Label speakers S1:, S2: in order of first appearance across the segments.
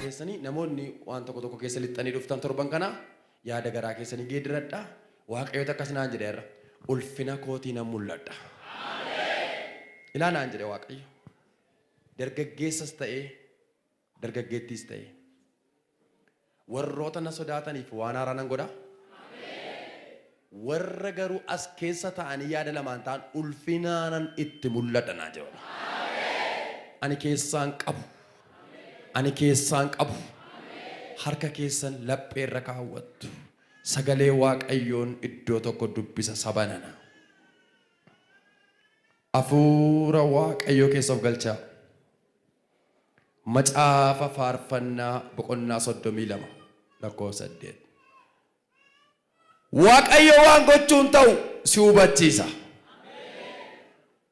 S1: keessanii namoonni waan tokko keessa lixxanii dhuftan torban kana yaada garaa keessanii geeddiradha. Waaqayyoota akkas naan jedheera. Ulfina kootii nan mul'adha. Ilaa naan jedhe Waaqayyo. Dargaggeessas ta'ee dargaggeettiis ta'ee warroota na sodaataniif waan haaraa nan godha. Warra garuu as keessa ta'anii yaada lamaan ta'an ulfinaanan itti mul'adha naan jedhe. Ani keessaan qabu. Ani keessaan qabu. Harka keessan lapheerra kaawwattu. Sagalee Waaqayyoon iddoo tokko dubbisa saba nana. Hafuura Waaqayyoo keessa of galchaa. Macaafa faarfannaa boqonnaa 32 lakkoofsa 8. Waaqayyo waan gochuun ta'u si hubachiisa.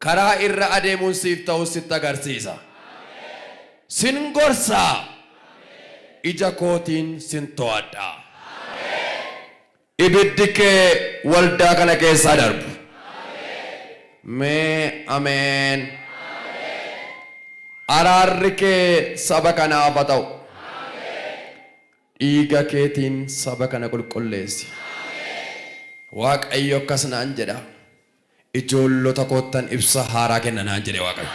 S1: Karaa irra adeemuun siif ta'u sitti agarsiisa. Sin gorsaa. Ija kootiin sin to'adha. Ibiddi kee waldaa kana keessaa darbu. Mee ameen. Araarri kee saba kanaaf haa ta'u. Dhiiga keetiin saba kana qulqulleessi. Waaqayyo akkas naan jedha. Ijoollota koottan ibsa haaraa kenna naan jedhe Waaqayyo.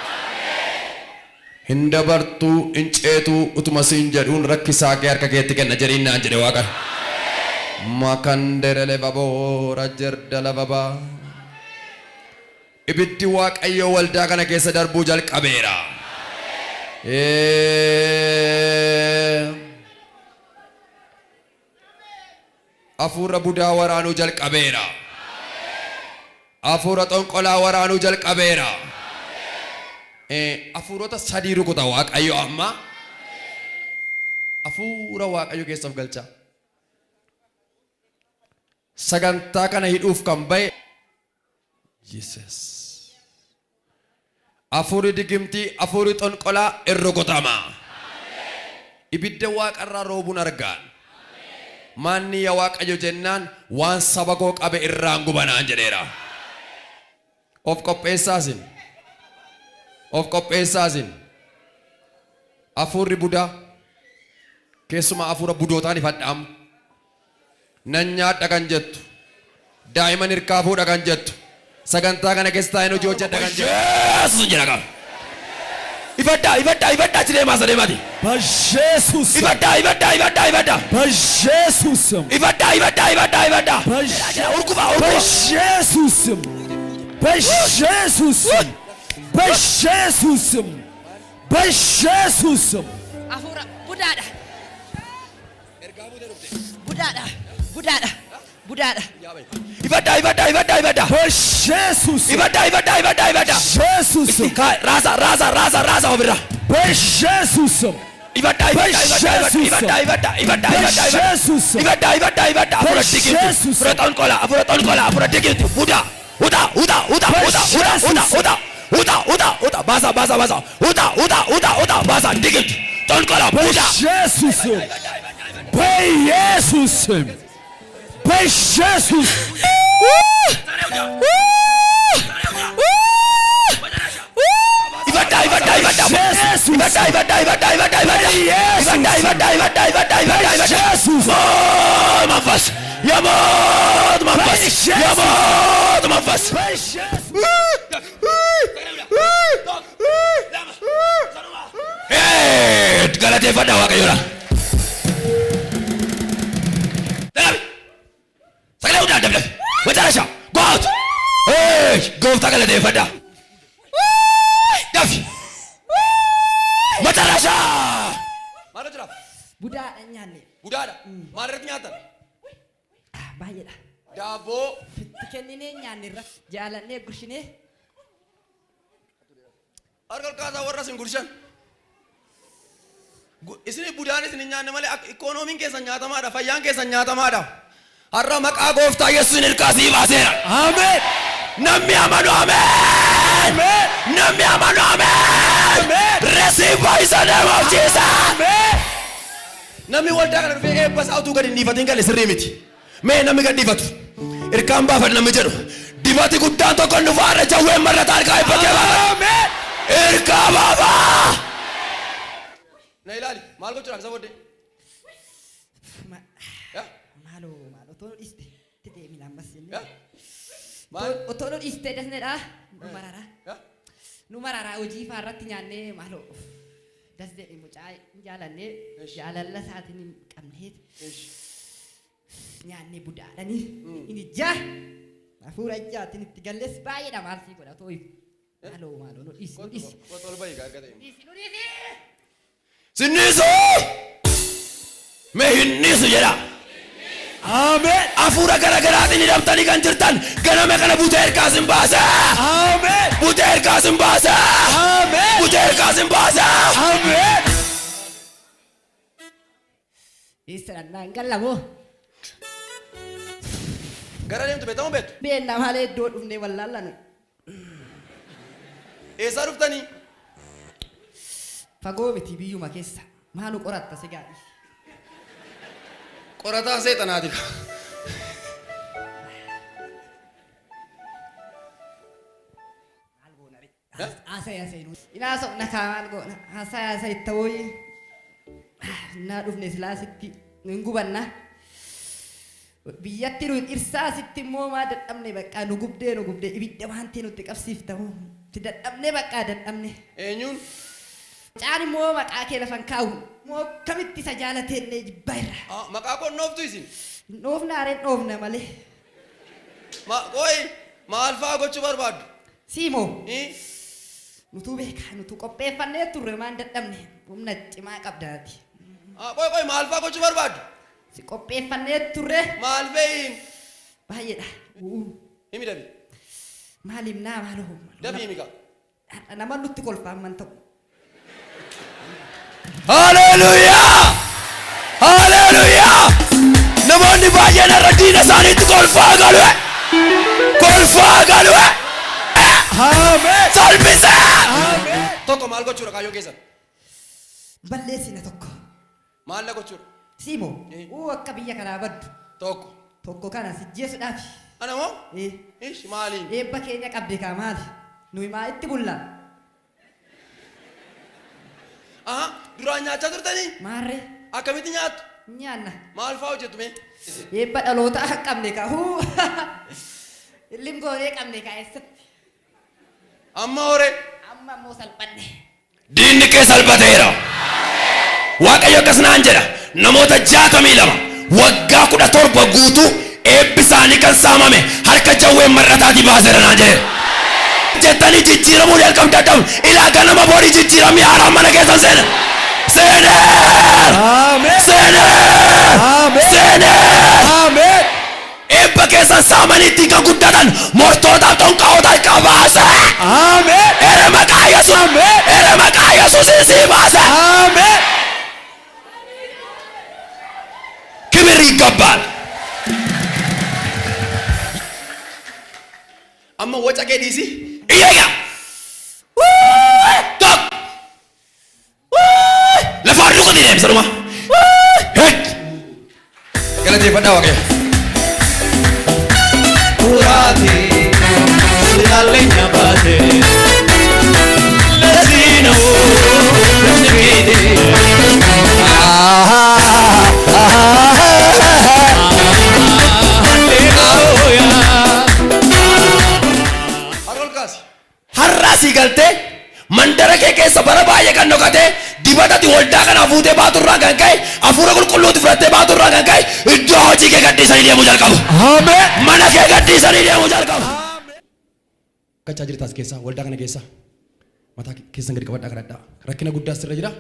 S1: Hin dabartuu hin ceetuu utuma siin jedhuun rakkisaa kee harka keetti kenna jedhiin naan jedhe Waaqayyo. Makandere lebaboora jirda lababaa. Ibiddi Waaqayyo waldaa kana keessa darbuu jalqabeera. Hafuura budaa waraanuu jalqabeera. Hafuura xonqolaa waraanuu jalqabeera. Hafuurota sadii rukuta Waaqayyo amma. Hafuura Waaqayyo keessa of galchaa. Sagantaa kana hidhuuf kan bahe Jesus. Hafuurri digimtii, hafuurri xonqolaa irrukutama. Ibidda Waaqarraa roobuun argaan. Manni yaa Waaqayyo jennaan waan saba koo qabe irraan gubanaan jedheera. Of qopheessaasin. Of qopheessaasin. Hafuurri budaa keessumaa hafuura budootaan ifadhaam. Nan nyaadha kan jettu. Daa'iman hirkaa fuudha kan jettu. Sagantaa kana keessa taa'een hojii hojjedha kan jettu. Yesuus jedha qaba. Ifadhaa deemaa sadeemaati.
S2: በኢየሱስ
S1: Ifadhaa.
S2: በኢየሱስ
S1: Ifadhaa.
S2: Urguba በኢየሱስ በኢየሱስ በኢየሱስ በኢየሱስ
S3: Afura budaadha. Budaadha.
S1: Ifadhaa.
S2: በኢየሱስ
S1: Ifadhaa.
S2: ኢየሱስ
S1: Raasa ofirra.
S2: በኢየሱስ
S1: Ifadhaa. Afura xonqolaa. Afura digimtii. Uta. Baasa. Uta. Baasa digimtii. Xonqolaa. Uta.
S2: በኢየሱስ በኢየሱስ
S1: Galateeffadhaa Waaqayyoodha. Sagalee guddaa dabalafi. Macaarasha. Goot. Gooftaa galateeffadhaa. Dafi. Macaarasha. Maal jira?
S3: Budaadha nyaanne.
S1: Budaadha. Maal irratti nyaatan?
S3: Baay'eedha.
S1: Daaboo.
S3: Itti kenninee nyaanne irra jaalannee gurshinee.
S1: Harka kaasaa warra isin gurshan. Isin budaan isin nyaanne malee ikoonomiin keessan nyaatamaadha. Fayyaan keessan nyaatamaadha. Har'a maqaa gooftaa Yesuusin hirkaasii baaseera.
S2: አሜን
S1: Namni amanu ameen. Namni amanu ameen. Receive by the name of Jesus. Namni waldaa kana dhufee eebbasaa utuu gadi hin dhiifatiin galee sirrii miti. Mee namni gadi dhiifatu. Hirkaan baafadhu namni jedhu. Dibati guddaan tokko nu faarra jawween marrataa harkaa eebbatee baafadhu. Hirkaa baafaa. Na ilaali. Maal gochuudhaaf isa booddee?
S3: Maaloo otoo nu dhiiste itti deemina ammas jennee.
S1: Maal?
S3: Otoo nu dhiiste dasneedha.
S1: Ya?
S3: Nu mararaa hojii faa irratti nyaannee maaloo dasdeedhi mucaa jaalannee jaalalla isaatiin hin qabneet nyaannee budaadhanii inni ijaa hafuura ijaatiin itti gallees baay'eedha maal sii godha otoo maaloo nu dhiisi nu dhiisi.
S1: Ol bahi gaagga ta'e.
S3: Nu dhiisi.
S1: Sinniisu! Mee hinniisu jedha.
S2: Ameen.
S1: Hafuura garaagaraatiin hidhamtanii kan jirtan ganama kana butee ergaas hin baasa.
S2: Ameen.
S1: Butee ergaas hin baasa.
S2: Ameen.
S1: Butee ergaas hin baasa.
S2: Ameen.
S3: Eessarannaan gallamoo.
S1: Gara deemtu beektamoo beektu?
S3: Beennaa malee iddoo dhufnee wallaallan.
S1: Eessaa dhuftanii?
S3: Fagoo miti biyyuma keessa. Maalu qoratta si gaadhi.
S1: Qorataa seexanaati.
S3: Maal goona re? Haasa'e nuti. Inaasoo nakaa maal goona? Haasa'e itti hooyi. Naa dhufne silaasitti hin gubanna. Biyyatti nuyi dhirsaa sitti immoo maa dadhabne baqqaa nu gubdee ibidda waanti nutti qabsiiftamu. Ti dadhabne baqqaa dadhabne.
S1: Eenyuun?
S3: Caan immoo maqaa kee lafan kaa'u. Moo kamitti isa jaalateellee jibbaa irra.
S1: Maqaa koo nooftu isin?
S3: Noofnaareen dhoofna malee.
S1: Qoyi maal fa'aa gochuu barbaaddu?
S3: Siimoo. Nutuu beekaa nutuu qopheeffannee turre maan dadhabne humna cimaa qabdaati.
S1: Qoyi maal fa'aa gochuu barbaaddu?
S3: Si qopheeffannee turre.
S1: Maal fe'iin?
S3: Baay'eedha.
S1: Himi dabi.
S3: Maal himnaa maaloo.
S1: Dabi himi qaba.
S3: Nama nutti kolfaan man ta'u.
S1: Hallelujah! Hallelujah! Namoonni baay'een irra diina isaaniitti kolfaa galu. Kolfaa galu.
S2: Ameen.
S1: Salphise. Ameen. Tokko maal gochuudha kaayyoo keessan?
S3: Balleessina tokko.
S1: Maal gochuudha?
S3: Siimoo. Akka biyya kanaa baddu. Tokko kana si jeesudhaaf.
S1: Ana moo? Ish maaliin?
S3: Eebba keenya qabde kaa maali? Nuyi maa itti bullaa?
S1: Duraan nyaachaa turtanii?
S3: Maarree.
S1: Akkamitti nyaattu?
S3: Nyaanna.
S1: Maal fa'aa hojjettu mee?
S3: Eebba dhalootaa qabne kaa illim goonee qabne kaa eessatti.
S1: Amma hore.
S3: Amma immoo salphanne.
S1: Diinni kee salphateera. Waaqayyo akkas naan jedha namoota 62 waggaa 17 guutuu eebbi isaanii kan saamame harka jawween mar'ataatii baaseera naan jedhe. Jettanii jijjiiramuu jalqabdadhamu ilaa ganama boodii jijjiiramii haaraan mana keessan seena. Seeneer!
S2: Ameen.
S1: Seeneer!
S2: Ameen.
S1: Seeneer!
S2: Ameen.
S1: Eebba keessan saamanii ittiin kan guddatan mortootaaf tonqaa'otaa qabaase.
S2: Ameen.
S1: Ere maqaa Yesuus.
S2: Ameen.
S1: Ere maqaa Yesuusiin sii baase.
S2: Ameen.
S1: ክብር ይገባል። አማ ወጫ ከዲሲ እያያ ቶክ ለፋዱ ቆዲ ደም ሰሩማ ሄድ ገለቴ ፈዳ ዋቀ ኩራቴ ስላለኝ አባቴ ለዚህ ነው እንግዲህ harraasii galtee mandara kee keessa bara baay'ee kan dhokatee dibatati waldaa kana fuutee baaturraa kan ka'e hafuura qulqulluuti fudhattee baaturraa kan ka'e iddoo hojii kee gadhiisanii deemuu jalqabu.
S2: Ameen.
S1: Mana kee gadhiisanii deemuu jalqabu. Gachaa jirtaas keessa waldaa kana keessa mataa keessan gadi qabadhaa kadhadhaa rakkina guddaas irra jira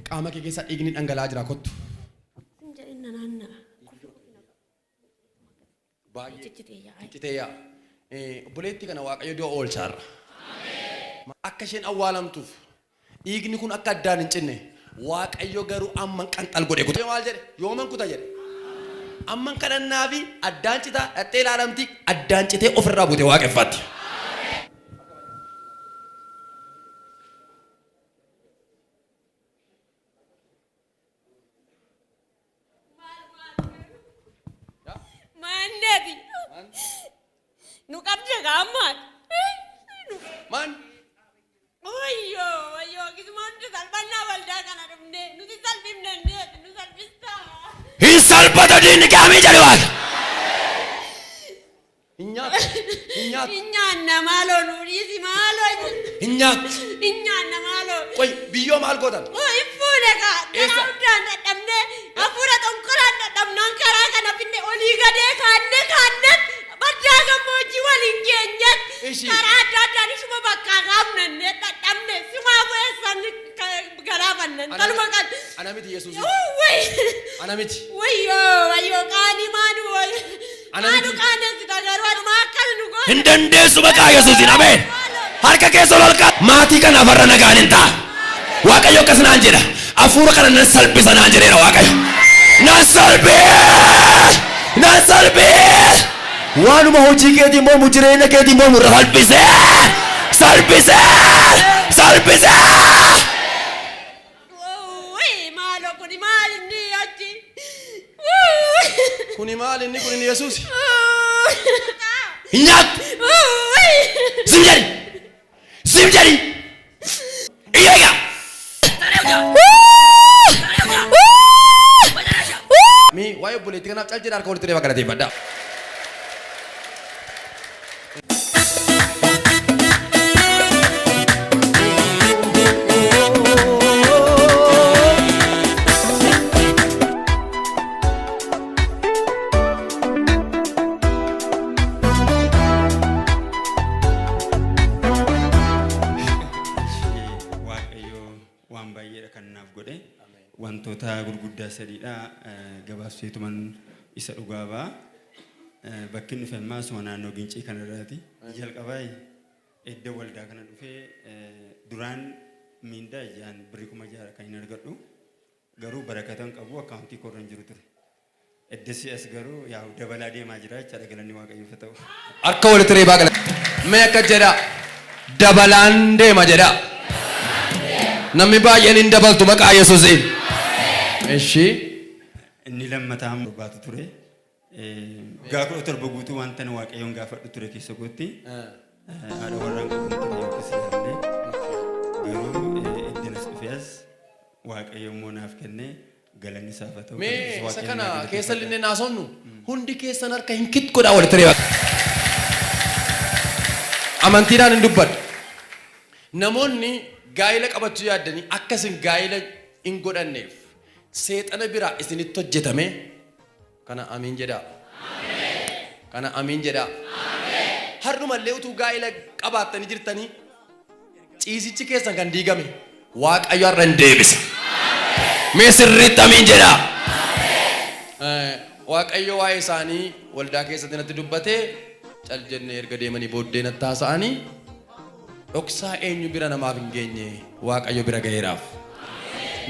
S1: qaama kee keessa dhiigni dhangala'aa jira kottu. Baay'ee cicciteeyyaa obboleettii kana waaqayyo iddoo oolchaarra. Akka isheen awwaalamtuuf dhiigni kun akka addaan hin cinne waaqayyo garuu amman qanxal godhe kute maal jedhe yooman kuta jedhe amman kadhannaa fi addaan citaa dhattee ilaalamti addaan citee ofirraa buute waaqeffatti.
S4: Mandati. Nu qabje gaammat.
S1: Man.
S4: Ayyo, kismantu salphanna waldaa kana dhufne nuti salphifne
S1: salphata diinni qaamii jedhe waaqa.
S4: Inyaanna maaloo nuuriisi maaloo. Inyaanna maaloo.
S1: Qoy biyyoo maal gootan?
S4: Fuule kaa garaa hundaan dadhabnee hafuura xonqoraan dadhabnaan karaa kana finne olii gadee kaanne baddaa gammoojjii waliin keenyat karaa adda addaan isuma bakkaa qaamnannee dadhabne simaa bu'eessan galaafannan taluma kan.
S1: Ana miti Yesuus.
S4: Ana miti. Wayyoo qaanii maanu wayi. Maanu qaanessi dagaruu adumaa akkas nu goone.
S1: Hin dandeessu maqaa Yesuusin ameen. Harka keessa ol ol maatii kana afarra nagaan hin ta'a. Waaqayyo akkas naan jedha. Hafuura kana nan salphisa naan jedheera Waaqayyo. Nan salphis. Waanuma hojii keetiin mormu jireenya keetiin mormu irra salphise.
S4: Maaloo kuni maal inni achi.
S1: Kuni maal inni kun inni Yesuus. Hin nyaattu. Sim jedhi. Iyyaga. Mi waa'ee obboleettii kanaaf cal jedha harka walitti reeba galateeffadha.
S5: Wantoota gurguddaa sadiidha gabaabseetuman isa dhugaa ba'a. Bakki inni dhufeemmaa asuma naannoo Gincii kanarraati. Jalqabaa edda waldaa kana dhufee duraan miindaa ijaan birrii 6,000 kan hin argadhu. Garuu barakatan qabu akkaawuntii koorra hin jiru ture. Eddasi as garuu yaa dabalaa deemaa jira jechaadha galanni Waaqayyoof haa ta'u.
S1: Harka walitti reebaa galata. Mee akka jedha dabalaan deema jedha. Namni baay'een hin dabaltu maqaa Yesuusiin. Eshi.
S5: Inni lammataa barbaadu ture. Gaafa 17 guutuu wanta na Waaqayyoon gaafadhu ture keessa gootti. Haadha warraan qabuun ture yookiis ilaallee. Garuu eddinas dhufees Waaqayyo immoo naaf kennee galanni isaaf haa ta'u.
S1: Mee isa kana keessa illee naasonnu hundi keessan harka hin kitkodhaa walitti reebaa. Amantiidhaan hin dubbadhu. Namoonni gaa'ila qabachuu yaaddanii akkasin gaa'ila hin godhanneef seexana biraa isinitti hojjetame kana amiin jedhaa. Kana amiin jedhaa. Har'umallee utuu gaa'ila qabaattanii jirtanii ciisichi keessan kan diigame Waaqayyo har'a hin deebisa. Mee sirriitti amiin jedhaa. Waaqayyo waa'ee isaanii waldaa keessatti natti dubbatee cal jennee erga deemanii booddee natti haasa'anii dhoksaa eenyu bira namaaf hin geenye Waaqayyo bira ga'eeraaf.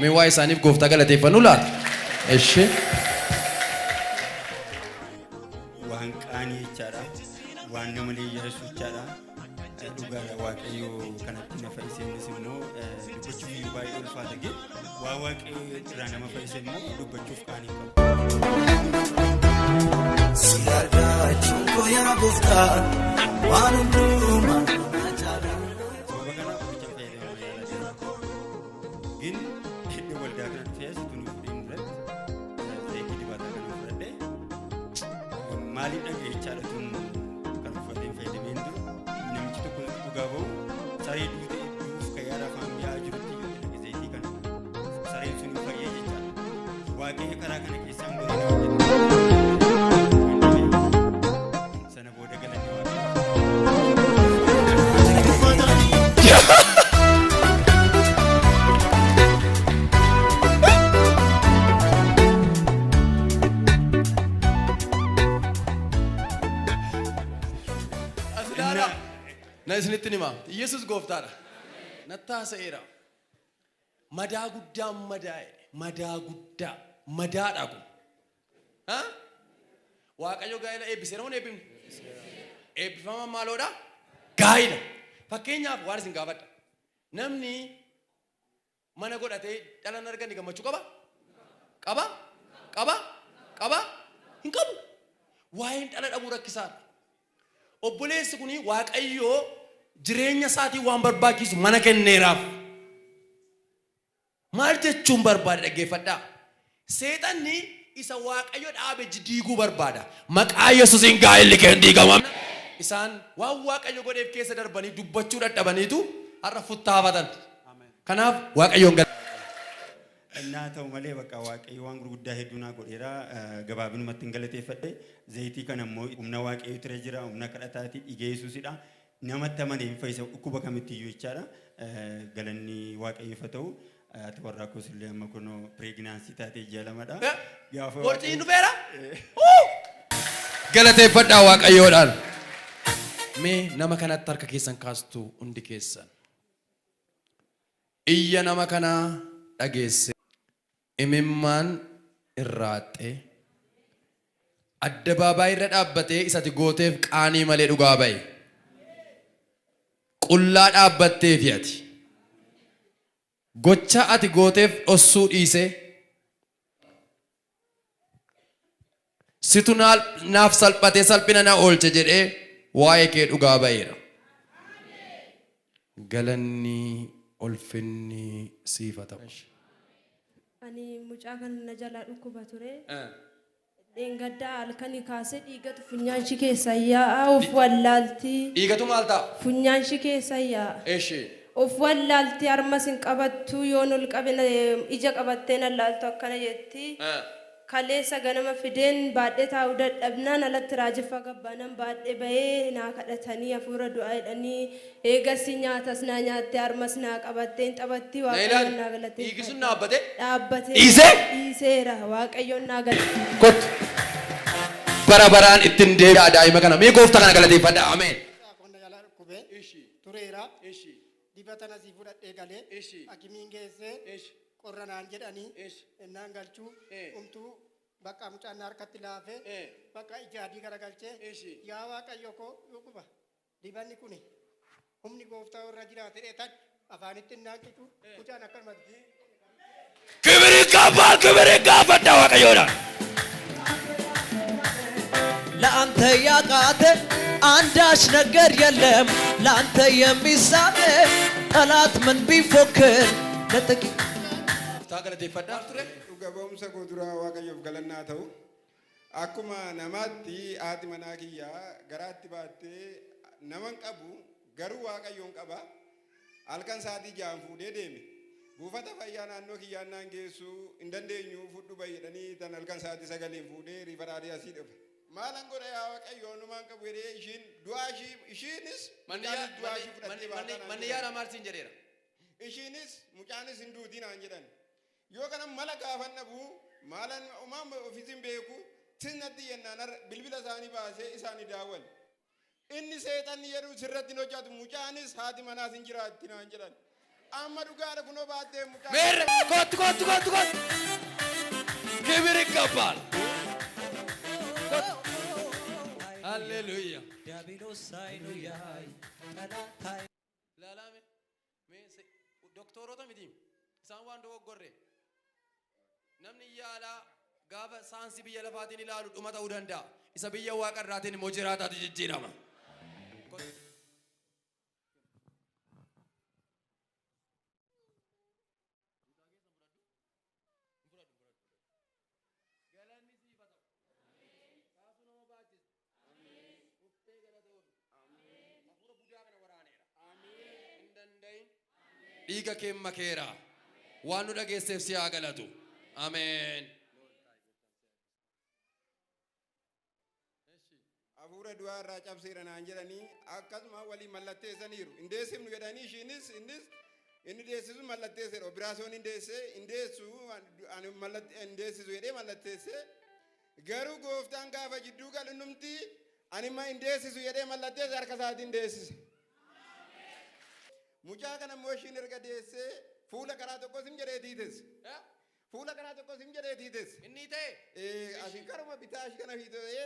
S1: Mee waa'ee isaaniif gooftaa galateeffannu laata? Eshi.
S5: Waan qaanii jechaadha. Waan nama leeyyaasuu jechaadha. Dhugaadha Waaqayyo kanatti na fayyiseenis immoo dubbachuuf iyyuu baay'ee ulfaata gee waa Waaqayyo irraa nama fayyise immoo dubbachuuf qaanii qabu.
S6: Siyaada chunko yaa gooftaa waan hundumaa.
S5: Maaliif dhaga'e jechaadha tun kan uffateen fayyadameen jiru namichi tokko dhugaa bahu saree duute hedduuf kayyaara afaan mi'aa jirutti iyyuu zayitii kana sareen sun hin fayyee jechaadha. Waaqayyo karaa kana keessaan godhanii hojjetu. Sana booda galanni Waaqayyo.
S1: Na isinitti nima Yesuus gooftaadha. Nattaasa'eera. Madaa guddaa madaadha kun. Waaqayyo gaa'ila eebbisee namoonni eebbifne. Eebbifama maaloodha? Gaa'ila. Fakkeenyaaf waan isin gaafadha. Namni mana godhatee dhalan arganii gammachuu qaba? Qaba? Hin qabu. Waa'een dhala dhabuu rakkisaadha. Obboleessi kuni Waaqayyo jireenya isaatii waan barbaachisu mana kenneeraaf. Maal jechuun barbaade dhaggeeffadhaa. Seexanni isa waaqayyo dhaabe diiguu barbaada. Maqaa Yesuusiin gaa'elli kee diigama. Isaan waan waaqayyo godheef keessa darbanii dubbachuu dadhabaniitu har'a futtaafatan. Kanaaf waaqayyoon
S5: እና ተው መሌ በቃ ዋቀይ ዋን ጉርጉዳ ሄዱና ጎዴራ ገባብን መትን ገለቴ ፈደ ዘይቲ ከነሞ ኡምና ዋቀይ ትረጅራ ኡምና ከዳታቲ ኢየሱስዳ ነመተመን ይፈይሰው እኩበ ከምትዩ ይቻላ ገለኒ ዋቀይ ፈተው ተወራኩ ስለ መኮኖ ፕሬግናንሲ ታቴ ጀለመዳ ያፈ
S1: ወጪ ኑፌራ ገለቴ ፈዳ ዋቀዮዳል ሜ ነመ ከናት ተርከ ኬሰን ካስቱ እንዲ ኬሰን እየ ነመ ከና ዳጌስ imimmaan irraaxee addabaabaay irra dhaabbatee isati gooteef qaanii malee dhugaa baye qullaa dhaabbattee fi ati gocha ati gooteef dhossuu dhiise situ naaf salphatee salphina na oolche jedhee waa'ee kee dhugaa bayeera. Galanni ulfinni siif haa ta'u.
S4: Ani mucaa kan na jalaa dhukkuba ture. Dheengaddaa halkanii kaasee dhiigatu funyaan shi keessa yaa'a of wallaalti.
S1: Dhiigatu maal ta'a?
S4: Funyaan shi keessa yaa'a.
S1: Eeshi.
S4: Of wallaalti harmas hin qabattu yoon ol qabina ija qabattee na laaltu akkana jetti. Kaleessa ganama fideen baadhee taa'uu dadhabnaan alatti raajeffaa gabbaanan baadhee bahee naa kadhatanii hafuura du'aa jedhanii eegasii nyaatas naa nyaattee harmas naa qabattee hin xabatti waaqayyoon naa galateeffadha.
S1: Dhiigisuun dhaabbate?
S4: Dhaabbatee.
S1: Dhiisee?
S4: Dhiiseera waaqayyoon naa galateeffadha.
S1: Kottu. Bara baraan ittiin deebi'aa daa'ima kana mee gooftaa kana galateeffadha. Ameen.
S7: Qonna jalaa dhukkubee tureera. Dibata nasii fudhadhee galee akimiin geessee qorranaan jedhanii ennaan galchuu umtuu bakka mucaan harkatti laafee bakka ija adii garagalchee yaa waaqayyo koo dhukuba dibanni kuni humni gooftaa irra jiraate dheetan afaanitti naaqisu mucaan akkanumatti.
S1: ክብር ይገባል waaqayyoodha.
S6: ለአንተ ያቃተ አንዳች ነገር የለም ለአንተ የሚሳነው ጠላት ምን ቢፎክር ለጥቂት
S1: galateeffadhaa ture.
S8: Dhuga ba'umsa koo dura waaqayyoof galannaa ta'u akkuma namaatti haati manaa kiyyaa garaatti baattee naman qabu garuu waaqayyoon qaba halkan sa'aatii 6 fuudhee deeme buufata fayyaa naannoo kiyyaan naan geessu hin dandeenyu fudhu bayyadanii tan halkan sa'aatii 9 fuudhee riifaraadhii asii dhufe maalan godha yaa waaqayyoon numaan qabu jedhee ishiin du'aa ishiinis
S1: manni yaada maartiin jedheera.
S8: Ishiinis mucaanis hin duutii naan jedhan. Yoo kana mala gaafan dhabu maalan uumama ofiisin beeku sinatti yennaan bilbila isaanii baasee isaanii daawwan. Inni seexanni jedhu sirratti hojjatu mucaanis haati manaas hin jiraatti naan jedhan. Amma dhugaadha kunoo baattee mucaan.
S1: Meerre kottu. Kibir ይገባል. Halleluuyaa. Laalame doktorota miti isaan waan dogoggorre namni yaalaa gaafa saayinsii biyya lafaatiin ilaalu dhuma ta'uu danda'a isa biyya waaqa irraatiin immoo jiraataatu jijjiirama. Dhiiga kee makeera waan nu dhageesseef si haa galatu. Ameen.
S8: Hafuura du'aa irraa cabseera naan jedhanii akkasuma walii mallatteessaniiru. Indeessifnu jedhanii ishiinis inni deessisu mallatteesseera. Obiraasoon indeessu indeessisu jedhee mallatteesse. Garuu gooftaan gaafa jidduu galu numti anima indeessisu jedhee mallatteesse harka isaatiin deessise. Mucaa kana immoo ishiin erga deessee fuula karaa tokko sim jedhee tiites. Fuula karaa tokko sim jedhee tiites.
S1: Inni ta'e
S8: asii karuma bitaa ishii kana fiitee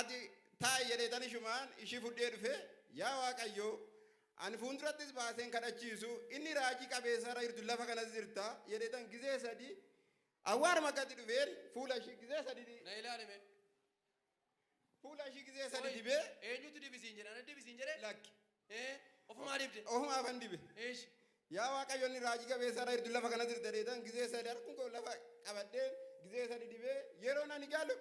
S8: ati taa'i jedhee tan ishumaan ishii fuudhee dhufe yaa waaqayyo ani fuuldurattis baaseen kadhachiisu inni raajii qabeessarra jirtu lafa kanas jirta jedhee tan gizee sadii awwaaruma akkatti dhufeen fuula ishii gizee sadii
S1: na ilaalime.
S8: Fuula ishii gizee sadii dibee
S1: eenyutu dibisiin jedhan dibisiin jedhee
S8: lakki.
S1: Ofumaa dibde.
S8: Ofumaa fan dibe. Yaa waaqayyoon raajii qabeessarra jirtu lafa kanas jirta jedhee tan gizee sadii harkuun koo lafa qabadheen gizee sadi dibee yeroo nani galu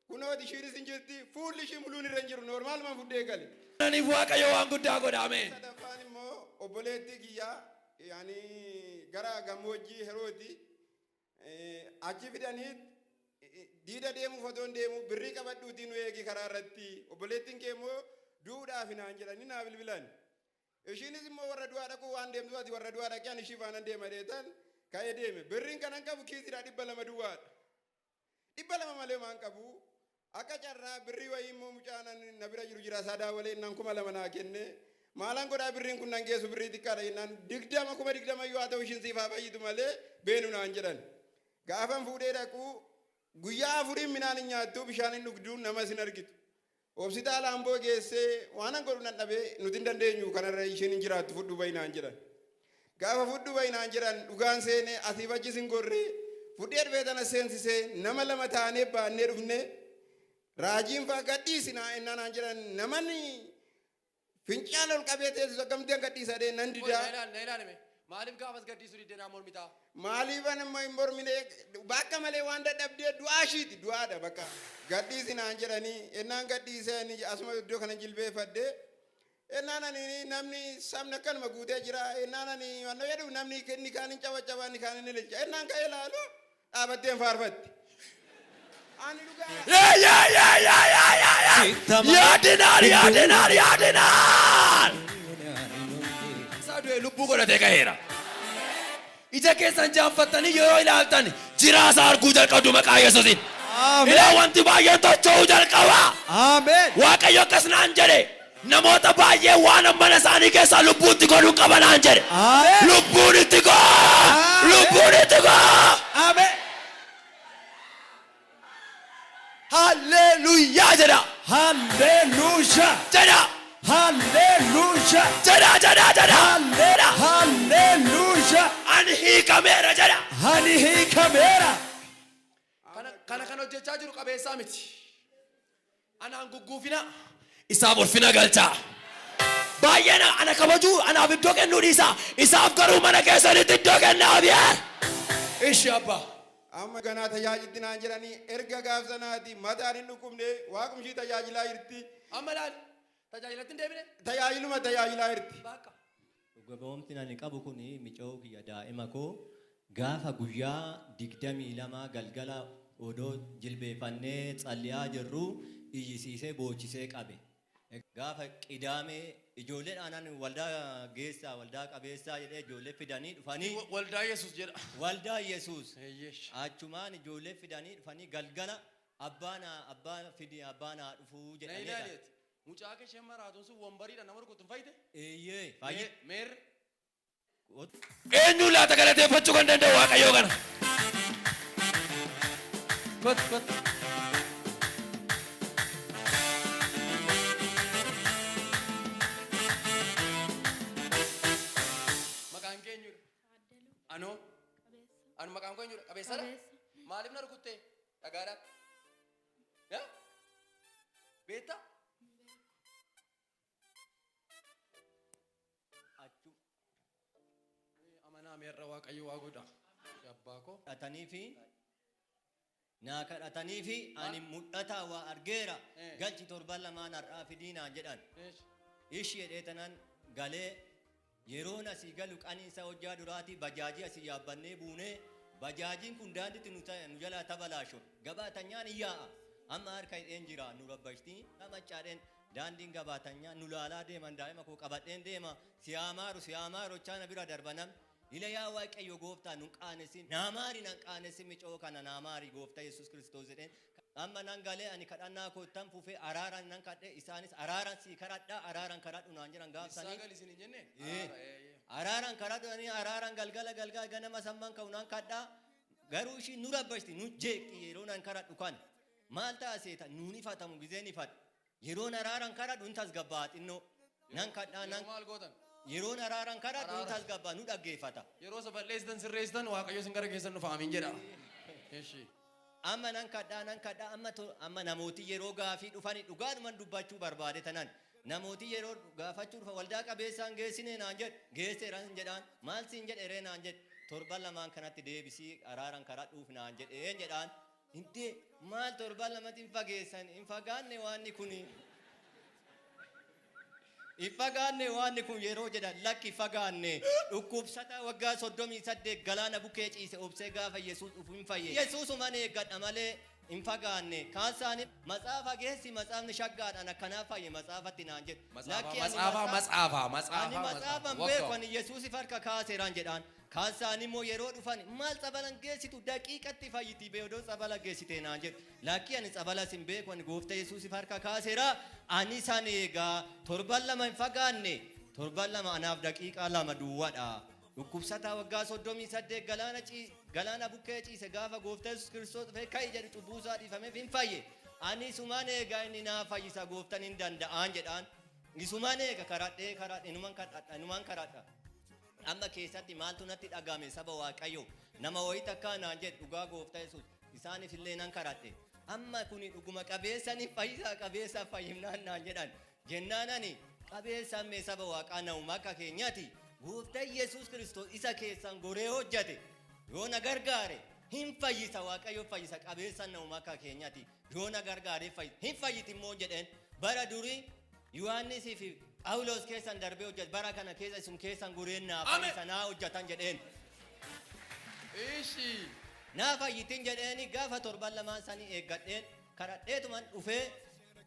S8: kunoo ishiinis hin jirti fuulli ishii muluun irra hin jiru noormaaluma fuudhee gale.
S1: Naniif Waaqayyo waan guddaa godhame.
S8: Sadaffaan immoo obboleettii kiyyaa yaani gara gammoojjii Herooti achi fidaniit diida deemuuf otoo hin deemu birrii qabadhuutiin nu eegi karaa irratti obboleettiin kee immoo duudhaaf naan jedhanii naa bilbilan. Ishiinis immoo warra du'aa dhaquu waan deemtu ati warra du'aa dhaqee ani ishii faana deema deetan ka'ee deeme birriin kanan qabu kiisiidhaa 200 duwwaadha. 200 malee maan qabu akka carraa birrii wayii immoo mucaan na bira jiru jira sadaa walee nan 2,000 naa kenne maalaan godhaa birriin kun nan geessu birrii xiqqaadha jennaan 20,000 yoo haa ta'u ishiin siifaa fayyidu malee beenu naan jedhan. Gaafan fuudhee dhaquu guyyaa 4 midhaan hin nyaattu bishaan hin dhugdu nama sin argitu. Hospitaala Amboo geessee waan an godhu nan dhabee nuti hin dandeenyu kanarra ishiin hin jiraattu fudhu bayinaan jedhan. Gaafa fudhu bayinaan jedhan dhugaan seenee asiif achis hin gorree fudhee dhufee tana seensisee nama 2 taanee baannee dhufne raajiin faa gadhiisinaa ennaa naan jedhan namanni fincaan ol qabee teessu akkamittiin gadhiisadee nan didaa.
S1: Maaliif gaafas gaddiisuu diddeenaa mormitaa?
S8: Maaliifan immoo hin mormine bakka malee waan dadhabdee du'aa ishiiti du'aadha bakka gadhiisinaan jedhanii ennaan gadhiisanii asuma iddoo kana jilbeeffadhee ennaan ani namni sabni akkanuma guutee jira ennaan ani wanna jedhu namni inni kaan hin cabacabaa inni kaan hin ililcha ennaan ka'ee laalu dhaabatteen faarfatti. Ani dhugaa.
S1: Yaadinaan. Saaduu lubbuu godhatee ka'eera. Ija keessan jaanfattanii yeroo ilaaltan jiraasa arguu jalqabdu maqaa Yesuusiin. Ilaa wanti baay'een tocho'uu jalqaba. Waaqayyo akkas naan jedhe namoota baay'ee waan mana isaanii keessaa lubbuutti godhuu qabanaan jedhe. Lubbuun itti goo. Lubbuun itti goo. Hallelujah jedha.
S2: Hallelujah.
S1: Jedha.
S2: Hallelujah.
S1: Jedha.
S2: Hallelujah.
S1: Ani hiikameera jedha.
S2: Ani hiikameera.
S1: Kana hojjechaa jiru qabeessaa miti. Anaan gugguufina isaaf ulfina galchaa. Baay'een ana kabajuu anaaf iddoo kennuu dhiisa. Isaaf garuu mana keessanitti iddoo kennaaf. Ishi abbaa.
S8: Amma ganaa tajaajilti naan jedhanii erga gaafsanaati mataan hin dhukkubne waaqumshii tajaajilaa jirti.
S1: Amma laal tajaajilatti hin deebine.
S8: Tajaajiluma tajaajilaa jirti.
S6: Gabaawamti ani qabu kuni miicoo kiyya daa'ima koo gaafa guyyaa 22 galgala odoo jilbeeffannee xalliyaa jirru iyyisiisee boochisee qabe. Gaafa qidaamee ijoolleen aanan waldaa geessaa waldaa qabeessaa jedhee ijoollee fidanii dhufanii
S1: waldaa Yesuus jedha.
S6: Waldaa Yesuus achumaan ijoollee fidanii dhufanii galgala abbaan fidi abbaan dhufuu jedhanii.
S1: Mucaa kee isheen maraatuun sun wombariidha nama rukutuun fayyide?
S6: Eeyyee fayyide.
S1: Meerre? Eenyu laata galateeffachuu kan danda'u Waaqayyoo kana? Maqaan keenyudha? Anoo? Anu maqaan keenyudha? Qabeessadha? Maaliif na rukuttee? Dhagaadhaan? Beektaa? Meerra Waaqayyo waa godha. Abbaa koo.
S6: Kadhatanii fi ani mul'ata waa argeera. Galchi 7 har'aa fidiinaan jedhan. Ishii jedheetanan galee yeroo asii galu qaniinsa hojjaa duraati bajaajii asii yaabbannee buunee bajaajiin kun daandiitti nu jalaa tabalaasho gabaatanyaan iyyaa amma harka hidheen jira nu rabbashtii nama caadheen daandiin gabaatanyaan nu laalaa deeman daa'ima koo qabadheen deema siyaamaaru chaana bira darbanam. Ila yaa Waaqayyo gooftaa nun qaanessin naamaari nan qaanessin miicoo kana naamaari gooftaa Yesuus Kiristoos jedheen amma nan galee ani kadhannaa koottan fufee araaran nan kadhe isaanis araaran si kadhadhaa araaran kadhadhu naan jedhan gaafsanii araaran kadhadhanii araaran galgala ganama samman ka'u nan kadhaa garuu ishii nu rabbashti nu jeeqxi yeroo nan kadhadhu kan maal taaseeta nuun ifatamu gizeen ifadhu yeroon araaran kadhadhu intas gabbaa xinnoo nan kadhaa nan
S1: maal gootan?
S6: Yeroon araaran kadhadhu intas gabbaa nu dhaggeeffata.
S1: Yeroo balleessitan sirreessitan Waaqayyo sin gara keessan dhufa amiin jedha.
S6: Amma nan kadhaa amma namooti yeroo gaafii dhufani dhugaadhuman dubbachuu barbaade tanan namooti yeroo gaafachuu dhufa waldaa qabeessaan geessine naan jedhe geesseeran jedhaan maal siin jedhe ree naan jedhe 7 kanatti deebisii araaran kadhadhuuf naan jedheen jedhaan Inte maal torban lamatti hin fageessan hin fagaanne waanni kuni. Ifagaanne waan kun yeroo jedhan lakki fagaanne dhukkubsata waggaa 38 galaana bukee ciise obsee gaafa Yesuus dhufu hin fayye. Yesuusuma eeggadha malee hin fagaanne. Kaasaani matsaafa geessi matsaafni shaggaadhaan akkanaa fayye matsaafatti naan jedhu. Ani matsaafan beeku ani Yesuus harka kaaseeraan jedhaan. Kaasaani immoo yeroo dhufan maal tsabalan geessitu daqiiqatti fayyiti beeydoo tsabala geessite naan jedhu. Lakki ani tsabala sin beeku ani gooftaa Yesuus harka kaaseera ani san eegaa torban lama hin fagaanne torban lama anaaf daqiiqaa lama duwwaadha. Dhukkubsataa waggaa 38 galaana bukkee ciise gaafa gooftaa Yesuus Kiristoos dhufee ka'ii jedhu cubbuusaa dhiifameef hin fayye. Ani isumaan eegaa inni naa fayyisa gooftaan hin danda'aan jedhaan. Isumaan eega karadhee inumaan karadha. Amma keessatti maaltu natti dhagame saba Waaqayyo nama wayita akkanaan jedhu dhugaa gooftaa Yesuus isaaniif illee nan karadhe. Amma kuni dhuguma qabeessani fayyisaa qabeessa fayyimnaan naan jedhan jennaanani qabeessaan mee saba Waaqaa nama akka keenyaati gooftaa Yesuus Kiristoos isa keessan goree hojjate yoo na gargaare hin fayyisa Waaqayyo fayyisa qabeessaan nama akka keenyaati yoo na gargaare hin fayyiti immoo jedheen bara durii Yohaannisii fi Phaawulos keessan darbee hojjate bara kana keessa isin keessan goreen naa fayyisa naa hojjatan jedheen. Naa fayyitiin jedheeni gaafa torban lamaan sanii eeggadheen kadhadheetuman dhufee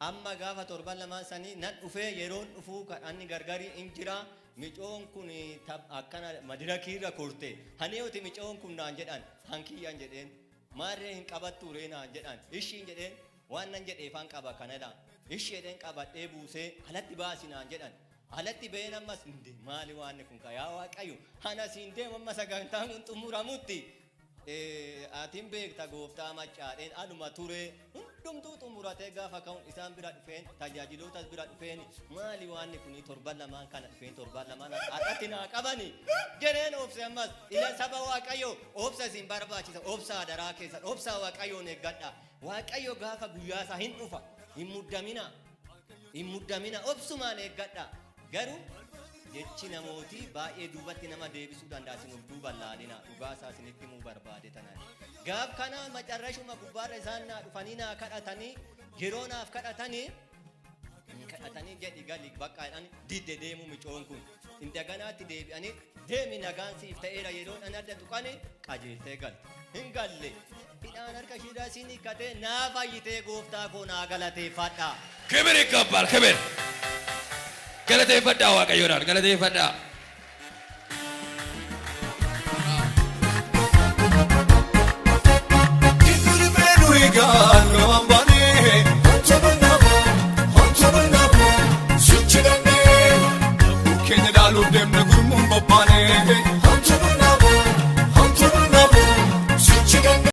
S6: amma gaafa torban lamaan sanii nan dhufee yeroon dhufuu kadhanni gargarii hin jira micoon kun akkana madirakiirra kurte haneewti micoon kun naan jedhan hankiyyaan jedheen maarree hin qabattu ree naan jedhan ishiin jedheen waan nan jedheefaan qaba kanadha ishii jedheen qabadhee buusee alatti baasi naan jedhan alatti ba'een ammas maali waan kun yaa Waaqayyo hana siin deema sagantaan kun xumuramutti. Atiin beekta gooftaa machaadheen aluma ture hundumtuu xumuratee gaafa ka'uun isaan bira dhufeen tajaajilootas bira dhufeen maali waan kun torban lamaan kana dhufeen torban lamaan haadhatti naa qabani jedheen obse ammas ila saba Waaqayyo obsa isin barbaachisa obsa daraa keessa obsa Waaqayyoon eeggadha Waaqayyo gaafa guyyaasaa hin dhufa hin muddamina obsumaan eeggadha garuu jechi namooti baay'ee duubatti nama deebisuu danda'a isin duuba laalina dhugaa isaa isinitti himuu barbaade tanaan gaaf kana macarrashuma gubbaarra isaan naa dhufanii naa kadhatanii yeroo naaf kadhatanii jedhi gali baqqaadhaan didde deemu micoon kun indaganaatti deebi'anii deemi nagaan siif ta'eera yeroo dhan adda tuqanii qajeeltee galte hin galle hidhaan harka shiidhaa siin hiikkatee naa fayyitee gooftaa koo naa galateeffadha.
S1: ክብር ይገባል ክብር ገለቴeffadhaa Waaqayyoodhaan galateeffadhaa.
S2: Kibir beenu egaa